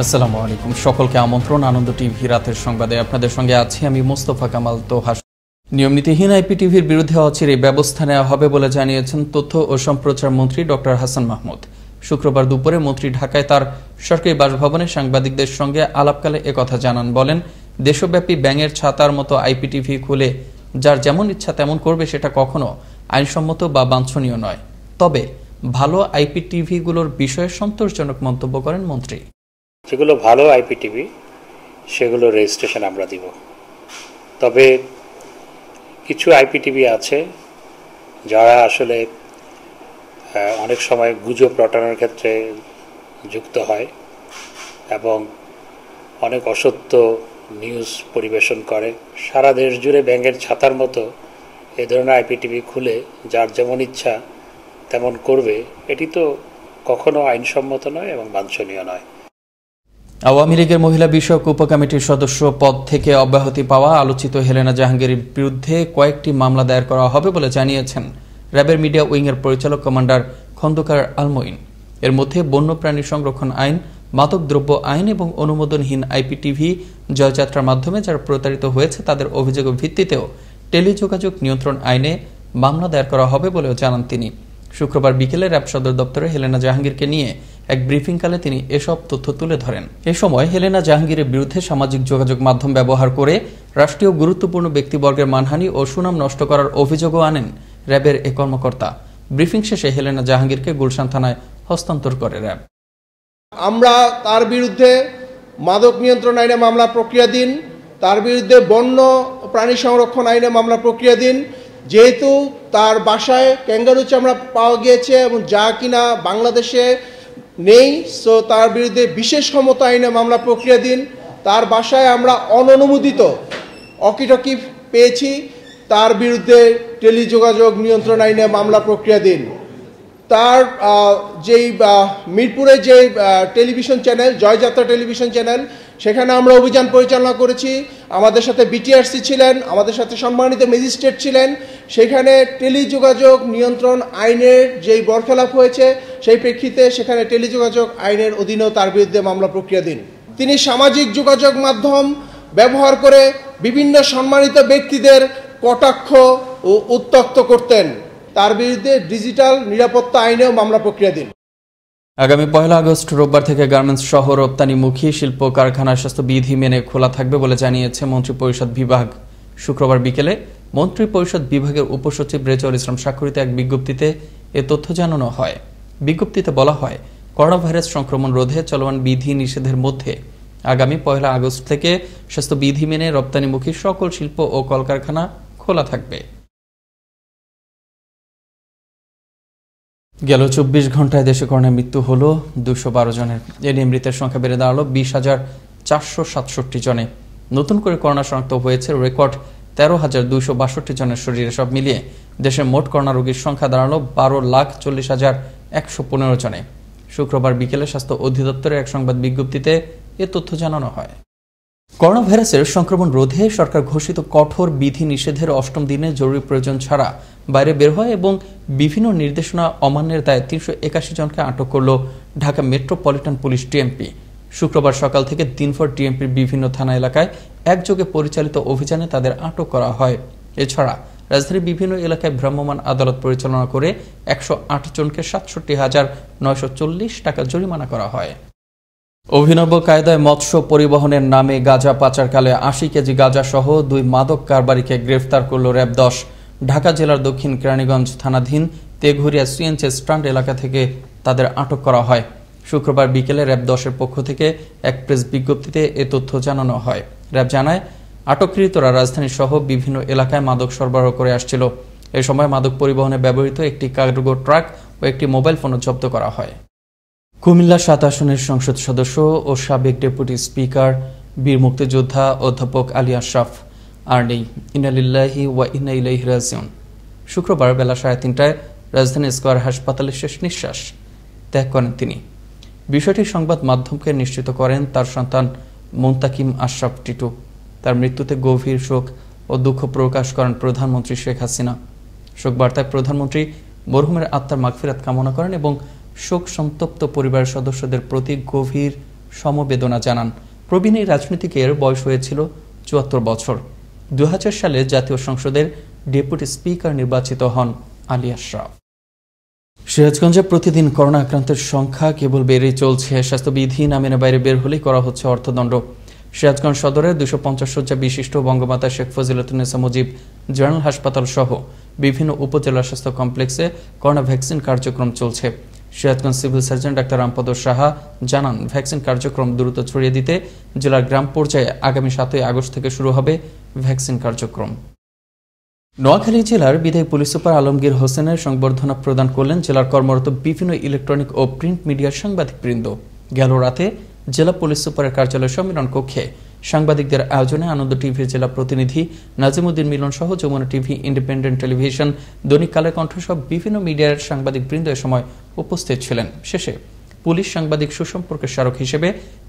আসসালামু আলাইকুম, সকলকে আমন্ত্রণ আনন্দ টিভি রাতের সংবাদে। আপনাদের সঙ্গে আছি আমি মোস্তফা কামাল তোহাস। নিয়মনীতিহীন আইপিটিভির বিরুদ্ধে অচিরে ব্যবস্থা নেওয়া হবে বলে জানিয়েছেন তথ্য ও সম্প্রচার মন্ত্রী ডক্টর হাসান মাহমুদ। শুক্রবার দুপুরে মন্ত্রী ঢাকায় তার সরকারি বাসভবনে সাংবাদিকদের সঙ্গে আলাপকালে একথা জানান। বলেন, দেশব্যাপী ব্যাঙের ছাতার মতো আইপিটিভি খুলে যার যেমন ইচ্ছা তেমন করবে, সেটা কখনো আইনসম্মত বা বাঞ্ছনীয় নয়। তবে ভালো আইপিটিভিগুলোর বিষয়ে সন্তোষজনক মন্তব্য করেন মন্ত্রী। যেগুলো ভালো আইপিটিভি সেগুলো রেজিস্ট্রেশন আমরা দিব। তবে কিছু আইপিটিভি আছে যারা আসলে অনেক সময় গুজব রটানোর ক্ষেত্রে যুক্ত হয় এবং অনেক অসত্য নিউজ পরিবেশন করে। সারা দেশ জুড়ে ব্যাঙের ছাতার মতো এ ধরনের আইপিটিভি খুলে যার যেমন ইচ্ছা তেমন করবে, এটি তো কখনো আইনসম্মত নয় এবং বাঞ্ছনীয় নয়। আওয়ামী লীগের মহিলা বিষয়ক উপকমিটির সদস্য পদ থেকে অব্যাহতি পাওয়া আলোচিত হেলেনা জাহাঙ্গীরের বিরুদ্ধে কয়েকটি মামলা দায়ের করা হবে বলে জানিয়েছেন র্যাবের মিডিয়া উইংয়ের পরিচালক কমান্ডার খন্দকার আলমঈন। এর মধ্যে বন্যপ্রাণী সংরক্ষণ আইন, মাদকদ্রব্য আইন এবং অনুমোদনহীন আইপিটিভি জয়যাত্রার মাধ্যমে যারা প্রতারিত হয়েছে তাদের অভিযোগের ভিত্তিতেও টেলিযোগাযোগ নিয়ন্ত্রণ আইনে মামলা দায়ের করা হবে বলেও জানান তিনি। শুক্রবার বিকেলে র্যাব সদর দপ্তরে হেলেনা জাহাঙ্গীরকে নিয়ে এক ব্রিফিংকালে তিনি এসব তথ্য তুলে ধরেন। এ সময় হেলেনা জাহাঙ্গীরের বিরুদ্ধে সামাজিক যোগাযোগ মাধ্যম ব্যবহার করে রাষ্ট্রীয় গুরুত্বপূর্ণ ব্যক্তিবর্গের মানহানি ও সুনাম নষ্ট করার অভিযোগও আনেন র্যাবের এ কর্মকর্তা। ব্রিফিং শেষে হেলেনা জাহাঙ্গীরকে গুলশান থানায় হস্তান্তর করে র্যাব। আমরা তার বিরুদ্ধে মাদক নিয়ন্ত্রণ আইনে মামলা প্রক্রিয়াধীন, তার বিরুদ্ধে বন্য প্রাণী সংরক্ষণ আইনে মামলা প্রক্রিয়াধীন। যেহেতু তার বাসায় ক্যাঙ্গারু চামড়া পাওয়া গিয়েছে এবং যা কিনা বাংলাদেশে নেই, সো তার বিরুদ্ধে বিশেষ ক্ষমতা আইনে মামলা প্রক্রিয়াধীন। তার বাসায় আমরা অননুমোদিত অকিটকি পেয়েছি, তার বিরুদ্ধে টেলিযোগাযোগ নিয়ন্ত্রণ আইনে মামলা প্রক্রিয়াধীন। তার যেই মিরপুরে যে টেলিভিশন চ্যানেল জয়যাত্রা টেলিভিশন চ্যানেল, সেখানে আমরা অভিযান পরিচালনা করেছি। আমাদের সাথে বিটিআরসি ছিলেন, আমাদের সাথে সম্মানিত ম্যাজিস্ট্রেট ছিলেন। সেখানে টেলিযোগাযোগ নিয়ন্ত্রণ আইনের যেই বরখেলাপ হয়েছে সেই প্রেক্ষিতে সেখানে টেলিযোগাযোগ আইনের অধীনেও তার বিরুদ্ধে মামলা প্রক্রিয়াধীন। তিনি সামাজিক যোগাযোগ মাধ্যম ব্যবহার করে বিভিন্ন সম্মানিত ব্যক্তিদের কটাক্ষ ও উত্ত্যক্ত করতেন। তার বিরুদ্ধে ডিজিটাল নিরাপত্তা আইনেও মামলা প্রক্রিয়াধীন। আগামী 1 আগস্ট রোববার থেকে গার্মেন্টস সহ রপ্তানিমুখী শিল্প কারখানা স্বাস্থ্যবিধি মেনে খোলা থাকবে বলে জানিয়েছে মন্ত্রিপরিষদ বিভাগ। শুক্রবার বিকেলে মন্ত্রিপরিষদ বিভাগের উপসচিব রেজাউল ইসলাম স্বাক্ষরিত এক বিজ্ঞপ্তিতে এ তথ্য জানানো হয়। বিজ্ঞপ্তিতে বলা হয়, করোনা ভাইরাস সংক্রমণ রোধে চলমান বিধি নিষেধের মধ্যে আগামী 1 আগস্ট থেকে স্বাস্থ্যবিধি মেনে রপ্তানিমুখী সকল শিল্প ও কলকারখানা খোলা থাকবে। গেল 24 ঘন্টায় দেশে করোনায় মৃত্যু হল 212 জনের। এ নিয়ে মৃতের সংখ্যা বেড়ে দাঁড়ালো 20,467 জনে। নতুন করে করোনা শনাক্ত হয়েছে রেকর্ড 13,262 জনের শরীরে। সব মিলিয়ে দেশের মোট করোনা রোগীর সংখ্যা দাঁড়ালো 12,40,115 জনে। শুক্রবার বিকেলে স্বাস্থ্য অধিদপ্তরের এক সংবাদ বিজ্ঞপ্তিতে এ তথ্য জানানো হয়। করোনা ভাইরাসের সংক্রমণ রোধে সরকার ঘোষিত কঠোর বিধি নিষেধের 8ম দিনে জরুরি প্রয়োজন ছাড়া বাইরে বের হয় এবং বিভিন্ন নির্দেশনা অমান্যের দায়ে 381 জনকে আটক করল ঢাকা মেট্রোপলিটন পুলিশ ডিএমপি। শুক্রবার সকাল থেকে দিনভর ডিএমপির বিভিন্ন থানা এলাকায় একযোগে পরিচালিত অভিযানে তাদের আটক করা হয়। এছাড়া রাজধানীর বিভিন্ন এলাকায় ভ্রাম্যমাণ আদালত পরিচালনা করে 108 জনকে 67,940 টাকা জরিমানা করা হয়। অভিনব কায়দায় মৎস্য পরিবহনের নামে গাঁজা পাচারকালে 80 কেজি গাঁজা সহ 2 মাদক কারবারিকে গ্রেফতার করল র্যাব 10। ঢাকা জেলার দক্ষিণ কেরানীগঞ্জ থানাধীন তেঘুরিয়া সিএনজি স্ট্যান্ড এলাকা থেকে তাদের আটক করা হয়। শুক্রবার বিকেলে র্যাব 10-এর পক্ষ থেকে এক প্রেস বিজ্ঞপ্তিতে এ তথ্য জানানো হয়। র্যাব জানায়, আটককৃতরা রাজধানী সহ বিভিন্ন এলাকায় মাদক সরবরাহ করে আসছিল। এ সময় মাদক পরিবহনে ব্যবহৃত একটি কার্গো ট্রাক ও একটি মোবাইল ফোনও জব্দ করা হয়। কুমিল্লা 7 আসনের সংসদ সদস্য ও সাবেক ডেপুটি স্পিকার বীর মুক্তিযোদ্ধা অধ্যাপক আলী আশরাফ আর নেই। ইন্না লিল্লাহি ওয়া ইন্না ইলাইহি রাজিউন। শুক্রবার বেলা 3:30টায় রাজধানী স্কয়ার হাসপাতালে শেষ নিঃশ্বাস ত্যাগ করেন তিনি। বিষয়টি সংবাদ মাধ্যমকে নিশ্চিত করেন তার সন্তান মুন্তাকিম আশরাফ টিটু। তার মৃত্যুতে গভীর শোক ও দুঃখ প্রকাশ করেন প্রধানমন্ত্রী শেখ হাসিনা। শোক বার্তায় প্রধানমন্ত্রী মরহুমের আত্মার মাগফিরাত কামনা করেন এবং শোক সন্তপ্ত পরিবারের সদস্যদের প্রতি গভীর সমবেদনা জানান। প্রবীণ এই রাজনীতিকের বয়স হয়েছিল ৭৪ বছর। ২০০০ সালে জাতীয় সংসদের ডেপুটি স্পিকার নির্বাচিত হন আলী আশরাফ। সিরাজগঞ্জে প্রতিদিন করোনা আক্রান্তের সংখ্যা কেবল বেড়েই চলছে। স্বাস্থ্যবিধি না মেনে বাইরে বের হলেই করা হচ্ছে অর্থদণ্ড। সিরাজগঞ্জ সদরের ২৫০ শয্যা বিশিষ্ট বঙ্গমাতা শেখ ফজিলাতুন্নেসা মুজিব জেনারেল হাসপাতাল সহ বিভিন্ন উপজেলা স্বাস্থ্য কমপ্লেক্সে করোনা ভ্যাকসিন কার্যক্রম চলছে। Sirajganj civil surgeon doctor Rampada Saha জানান, ভ্যাকসিন কার্যক্রম দ্রুত ছড়িয়ে দিতে জেলার গ্রাম পর্যায়ে আগামী ৭ই আগস্ট থেকে শুরু হবে ভ্যাকসিন কার্যক্রম। নোয়াখালী জেলার বিদায়ী পুলিশ সুপার আলমগীর হোসেনের সংবর্ধনা প্রদান করলেন জেলার কর্মরত বিভিন্ন ইলেকট্রনিক ও প্রিন্ট মিডিয়ার সাংবাদিকবৃন্দ। গেল রাতে জেলা পুলিশ সুপারের কার্যালয় সম্মেলন কক্ষে সাংবাদিকদের আয়োজনে আনন্দ টিভির জেলা প্রতিনিধি নাজিমুদ্দিন মিলন সহ যমুনা টিভি, ইন্ডিপেন্ডেন্ট টেলিভিশন, দৈনিক কালের কণ্ঠ সহ বিভিন্ন মিডিয়ার সাংবাদিকবৃন্দ এ সময় উপস্থিত ছিলেন। শেষে পুলিশ সাংবাদিক সুসম্পর্কের স্মারক হিসেবে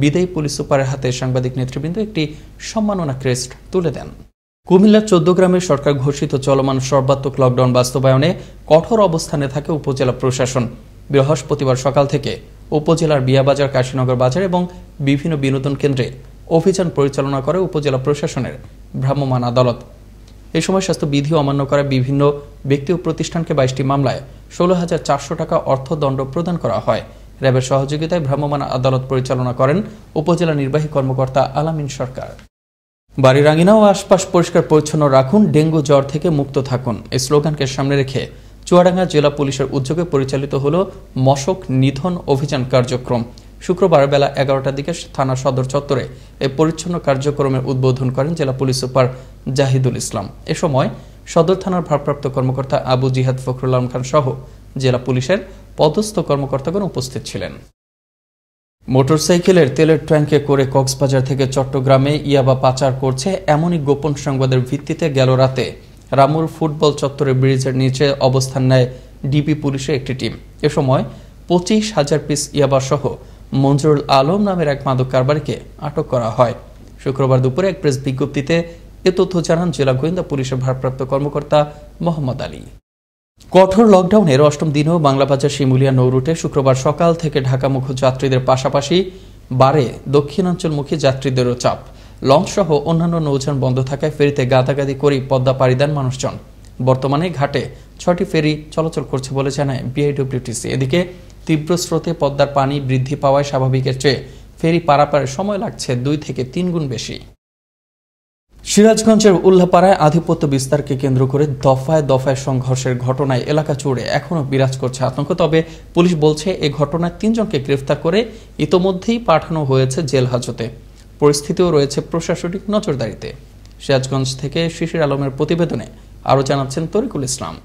বিদায়ী পুলিশ সুপারের হাতে সাংবাদিক নেতৃবৃন্দ একটি সম্মাননা ক্রেস্ট তুলে দেন। কুমিল্লার ১৪ গ্রামের সরকার ঘোষিত চলমান সর্বাত্মক লকডাউন বাস্তবায়নে কঠোর অবস্থানে থাকে উপজেলা প্রশাসন। বৃহস্পতিবার সকাল থেকে উপজেলার বিয়াবাজার, কাশীনগর বাজার এবং বিভিন্ন বিনোদন কেন্দ্রে অভিযান পরিচালনা করে উপজেলা প্রশাসনের ভ্রাম্যমাণ আদালত। এই সময় স্বাস্থ্যবিধি অমান্য করা বিভিন্ন ব্যক্তি ও প্রতিষ্ঠানকে ২২টি মামলায় ১৬,৪০০ টাকা অর্থদণ্ড প্রদান করা হয়। র্যাবের সহযোগিতায় ভ্রাম্যমাণ আদালত পরিচালনা করেন উপজেলা নির্বাহী কর্মকর্তা আলামিন সরকার। বাড়ির আঙিনা ও আশপাশ পরিষ্কার পরিচ্ছন্ন রাখুন, ডেঙ্গু জ্বর থেকে মুক্ত থাকুন, এই স্লোগানকে সামনে রেখে চুয়াডাঙ্গা জেলা পুলিশের উদ্যোগে পরিচালিত হল মশক নিধন অভিযান কার্যক্রম। শুক্রবার বেলা ১১টার দিকে থানা সদর চত্বরে এই পরিচ্ছন্ন কার্যক্রমের উদ্বোধন করেন জেলা পুলিশ সুপার জাহিদুল ইসলাম। এ সময় সদর থানার ভারপ্রাপ্ত কর্মকর্তা আবু জিহাদ ফখরুল আলম খান সহ জেলা পুলিশের পদস্থ কর্মকর্তাগণ উপস্থিত ছিলেন। মোটরসাইকেলের তেলের ট্যাঙ্কে করে কক্সবাজার থেকে চট্টগ্রামে ইয়াবা পাচার করছে এমনই গোপন সংবাদের ভিত্তিতে গেল রাতে রামুর ফুটবল চত্বরের ব্রিজের নিচে অবস্থান নেয় ডিবি পুলিশের একটি টিম। এ সময় ২৫,০০০ পিস ইয়াবা সহ মঞ্জুরুল আলম নামের এক মাদক কারবারিকে আটক করা হয়। শুক্রবার দুপুরে এক প্রেস বিজ্ঞপ্তিতে এ তথ্য জানান জেলা গোয়েন্দা পুলিশের ভারপ্রাপ্ত কর্মকর্তা মোহাম্মদ আলী। কঠোর লকডাউনের ৮ম দিনেও বাংলাবাজার শিমুলিয়া নৌরুটে শুক্রবার সকাল থেকে ঢাকামুখী যাত্রীদের পাশাপাশি বাড়ে দক্ষিণাঞ্চলমুখী যাত্রীদেরও চাপ। লঞ্চ সহ অন্যান্য নৌযান বন্ধ থাকায় ফেরিতে গাদাগাদি করেই পদ্মা পাড়ি দেন মানুষজন। বর্তমানে ঘাটে ৬টি ফেরি চলাচল করছে বলে জানায় বিআইডব্লিউটিসি। এদিকে তীব্র স্রোতে পদ্মার পানি বৃদ্ধি পাওয়ায় স্বাভাবিকের চেয়ে ফেরি পারাপারে সময় লাগছে ২ থেকে ৩ গুণ বেশি। সিরাজগঞ্জের উল্লাপাড়ায় আধিপত্য বিস্তারকে কেন্দ্র করে দফায় দফায় সংঘর্ষের ঘটনায় এলাকা জুড়ে এখনও বিরাজ করছে আতঙ্ক। তবে পুলিশ বলছে এ ঘটনায় ৩ জনকে গ্রেফতার করে ইতোমধ্যেই পাঠানো হয়েছে জেল হাজতে। পরিস্থিতিও রয়েছে প্রশাসনিক নজরদারিতে। সিরাজগঞ্জ থেকে শিশির আলমের প্রতিবেদনে আরও জানাচ্ছেন তরিকুল ইসলাম।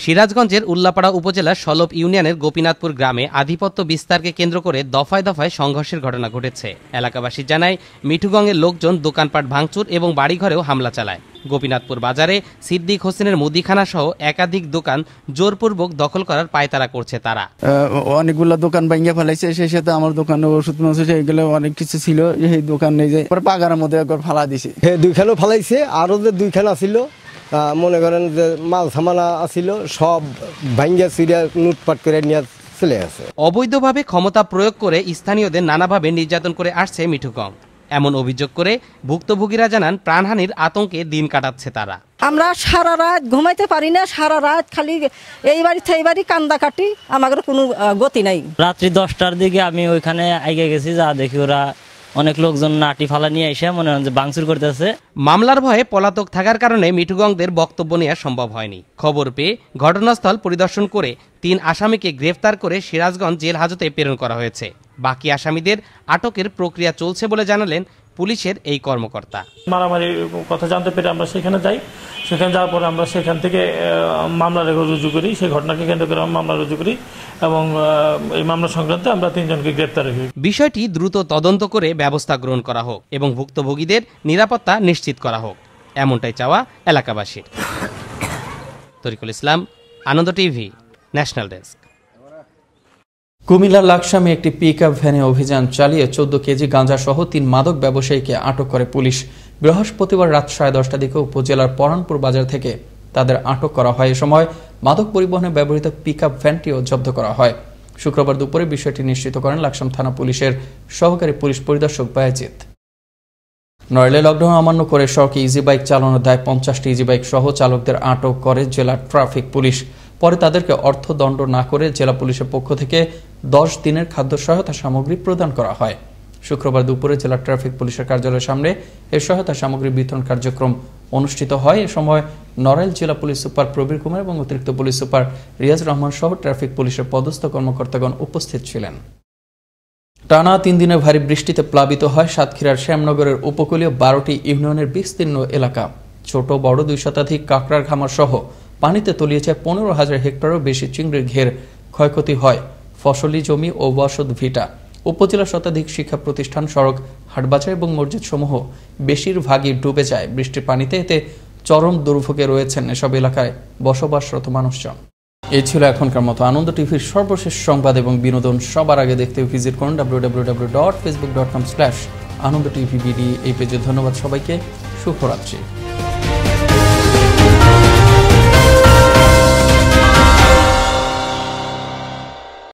সিরাজগঞ্জের উল্লাপাড়া উপজেলার সলব ইউনিয়নের গোপীনাথপুর গ্রামে আধিপত্য বিস্তারকে কেন্দ্র করে দফায় দফায় সংঘর্ষের ঘটনা ঘটেছে। এলাকাবাসী জানায়, মিঠুগঙ্গের লোকজন দোকানপাট ভাঙচুর এবং বাড়িঘরেও হামলা চালায়। গোপীনাথপুর বাজারে সিদ্দিক হোসেনের মুদিখানা সহ একাধিক দোকান জোরপূর্বক দখল করার পায়তারা করছে তারা। অনেকগুলো দোকান ভাঙিয়ে ফেলাইছে, সেই সাথে আমার দোকানে ওষুধ এগুলো অনেক কিছু ছিল, সেই দোকান নেই যে পাগারের মধ্যে একবার ফালা দিছে। হ্যাঁ, 2 খেলো ফালাইছে, আরো যে 2 খেলা ছিল মনে করেন যে মাল সামানা আছিল সব ভাঙ্গা চিড়িয়া লুটপাট করে নিয়ে চলে আসে। অবৈধভাবে ক্ষমতা প্রয়োগ করে স্থানীয়দের নানাভাবে নির্যাতন করে আসছে মিঠুগং। এমন অভিযোগ করে ভুক্তভোগীরা জানান, প্রাণহানির আতঙ্কে দিন কাটাচ্ছে তারা। আমরা সারা রাত ঘুমাইতে পারি না, সারা রাত খালি এই বাড়ি থেকে এই বাড়ি কান্দা কাটি, আমাদের কোনো গতি নাই। রাত্রি 10টার দিকে আমি ওইখানে আগে গেছি, যা দেখি ওরা অনেক লোকজন নাটি ফালা নিয়ে এসে মনে হয় যে ভাঙচুর করতেছে। মামলার ভয়ে পলাতক থাকার কারণে মিঠুগংদের বক্তব্য নেওয়া সম্ভব হয়নি। খবর পেয়ে ঘটনাস্থল পরিদর্শন করে 3 আসামিকে গ্রেফতার করে সিরাজগঞ্জ জেল হাজতে প্রেরণ করা হয়েছে। বাকি আসামিদের আটকের প্রক্রিয়া চলছে বলে জানালেন পুলিশের এই কর্মকর্তা। মারামারির কথা জানতে পেরে আমরা সেখানে যাই। সেখানে যাওয়ার পরে আমরা সেখান থেকে মামলা রুজু করি, সেই ঘটনাকে কেন্দ্র করে মামলা রুজু করি এবং এই মামলা সংক্রান্তে আমরা 3 জনকে গ্রেপ্তার করি। বিষয়টি দ্রুত তদন্ত করে ব্যবস্থা গ্রহণ করা হোক এবং ভুক্তভোগীদের নিরাপত্তা নিশ্চিত করা হোক, এমনটাই চাওয়া এলাকাবাসীর। তরিকুল ইসলাম, আনন্দ টিভি, ন্যাশনাল ডেস্ক। কুমিল্লার লাকসামে একটি পিকআপ ভ্যানে অভিযান চালিয়ে 14 কেজি গাঁজা সহ 3 মাদক ব্যবসায়ীকে আটক করে পুলিশ। বৃহস্পতিবার রাত 10:30টার দিকে উপজেলার পরানপুর বাজার থেকে তাদের আটক করা হয়। এ সময় মাদক পরিবহনে ব্যবহৃত পিকআপ ভ্যানটিও জব্দ করা হয়। শুক্রবার দুপুরে বিষয়টি নিশ্চিত করেন লাকসাম থানা পুলিশের সহকারী পুলিশ পরিদর্শক বায়াজিৎ। নড়াইলে লকডাউন অমান্য করে সড়কে ইজি বাইক চালানোর দায় 50টি ইজি বাইক সহ চালকদের আটক করে জেলা ট্রাফিক পুলিশ। পরে তাদেরকে অর্থদণ্ড না করে জেলা পুলিশের পক্ষ থেকে 10 দিনের খাদ্য সহায়তা সামগ্রী প্রদান করা হয়। শুক্রবার দুপুরে জেলা ট্রাফিক পুলিশের কার্যালয়ের সামনে এই সহায়তা সামগ্রী বিতরণ কার্যক্রম অনুষ্ঠিত হয়। এ সময় নড়াইল জেলা পুলিশ সুপার প্রবীর কুমার এবং অতিরিক্ত পুলিশ সুপার রিয়াজ রহমান সহ ট্রাফিক পুলিশের পদস্থ কর্মকর্তাগণ উপস্থিত ছিলেন। টানা 3 দিনের ভারী বৃষ্টিতে প্লাবিত হয় সাতক্ষীরার শ্যামনগরের উপকূলীয় 12টি ইউনিয়নের বিস্তীর্ণ এলাকা। ছোট বড় 2 শতাধিক কাঁকড়ার খামার সহ পানিতে তলিয়েছে 15,000 হেক্টরেরও বেশি চিংড়ির ঘের। ক্ষয়ক্ষতি হয় ফসলি জমি ও বসত ভিটা। উপজেলা শতাধিক শিক্ষা প্রতিষ্ঠান, সড়ক, হাটবাজার এবং মসজিদ সমূহ বেশিরভাগই ডুবে যায় বৃষ্টির পানিতে। এতে চরম দুর্ভোগে রয়েছেন এসব এলাকায় বসবাসরত মানুষজন। এই ছিল এখনকার মতো আনন্দ টিভির সর্বশেষ সংবাদ এবং বিনোদন। সবার আগে দেখতে ভিজিট করুন www.facebook.com/anondotvbd এই পেজে। ধন্যবাদ সবাইকে। শুভরাত্রি।